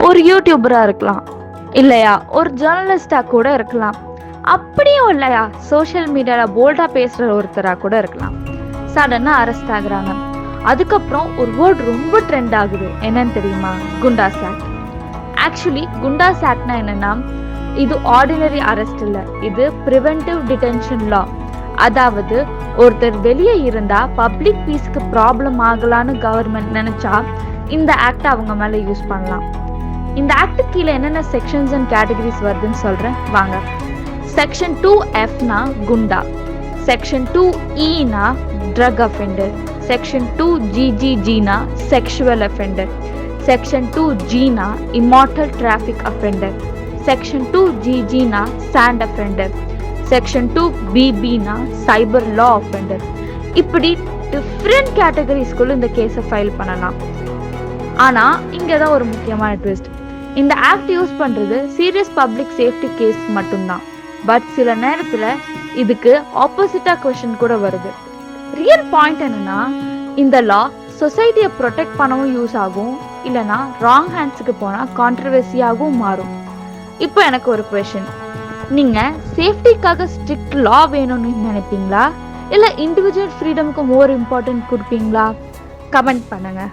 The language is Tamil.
ஒரு யூடியூபரா இருக்கலாம், இல்லையா ஒரு ஜேர்னலிஸ்டா கூட இருக்கலாம், அப்படியும் இல்லையா சோஷியல் மீடியால போல்டா பேசுற ஒருத்தரா கூட இருக்கலாம். சடனா அரெஸ்ட் ஆகுறாங்க. அதுக்கப்புறம் ஒரு வேர்ட் ரொம்ப ட்ரெண்ட் ஆகுது. என்னன்னு தெரியுமா? குண்டாஸ் ஆக்ட். ஆக்சுவலி குண்டாஸ் ஆக்ட்னா என்னன்னா, இது ஆர்டினரி அரெஸ்ட் இல்ல, இது ப்ரிவென்டிவ் டிடென்ஷன் லா. அதாவது ஒருத்தர் வெளியே இருந்தா பப்ளிக் பீஸ்க்கு ப்ராப்ளம் ஆகலான்னு கவர்மெண்ட் நினைச்சா இந்த ஆக்ட் அவங்க மேல யூஸ் பண்ணலாம். இந்த ஆக்ட் கீழே என்னென்ன செக்ஷன்ஸ் அண்ட் கேட்டகரிஸ் வருதுன்னு சொல்றேன் வாங்க. செக்ஷன் 2Fனா குண்டா, செக்ஷன் 2Eனா ட்ரக் அஃபெண்டர், செக்ஷன் 2GGGனா செக்ஷுவல் அஃபெண்டர், செக்ஷன் 2Gனா இம்மார்டல் டிராஃபிக் அஃபெண்டர், செக்ஷன் 2GGனா சாண்ட் அஃபெண்டர், செக்ஷன் 2BBனா சைபர் லா அஃபெண்டர். இப்படி டிஃப்ரெண்ட் கேட்டகரிஸ்குள்ள இந்த கேஸை ஃபைல் பண்ணலாம். ஆனா இங்கதான் ஒரு முக்கியமான ட்விஸ்ட். இந்த ஆக்ட் யூஸ் பண்றது சீரியஸ் பப்ளிக் சேஃப்டி கேஸ் மட்டும்தான். பட் சில நேரத்துல இதுக்கு ஆப்போசிட்டா கொஸ்டின் கூட வருது. ரியல் பாயிண்ட் என்னன்னா, இந்த லா சொசைட்டியை ப்ரொடெக்ட் பண்ணவும் யூஸ் ஆகும், இல்லைனா ராங் ஹேண்ட்ஸுக்கு போனா கான்ட்ரவர்சியாகவும் மாறும். இப்போ எனக்கு ஒரு கொஸ்டின், நீங்க சேஃப்டிக்காக ஸ்ட்ரிக்ட் லா வேணும்னு நினைப்பீங்களா, இல்ல இண்டிவிஜுவல் ஃப்ரீடமுக்கு மோர் இம்பார்ட்டன்ட் கொடுப்பீங்களா? கமெண்ட் பண்ணுங்க.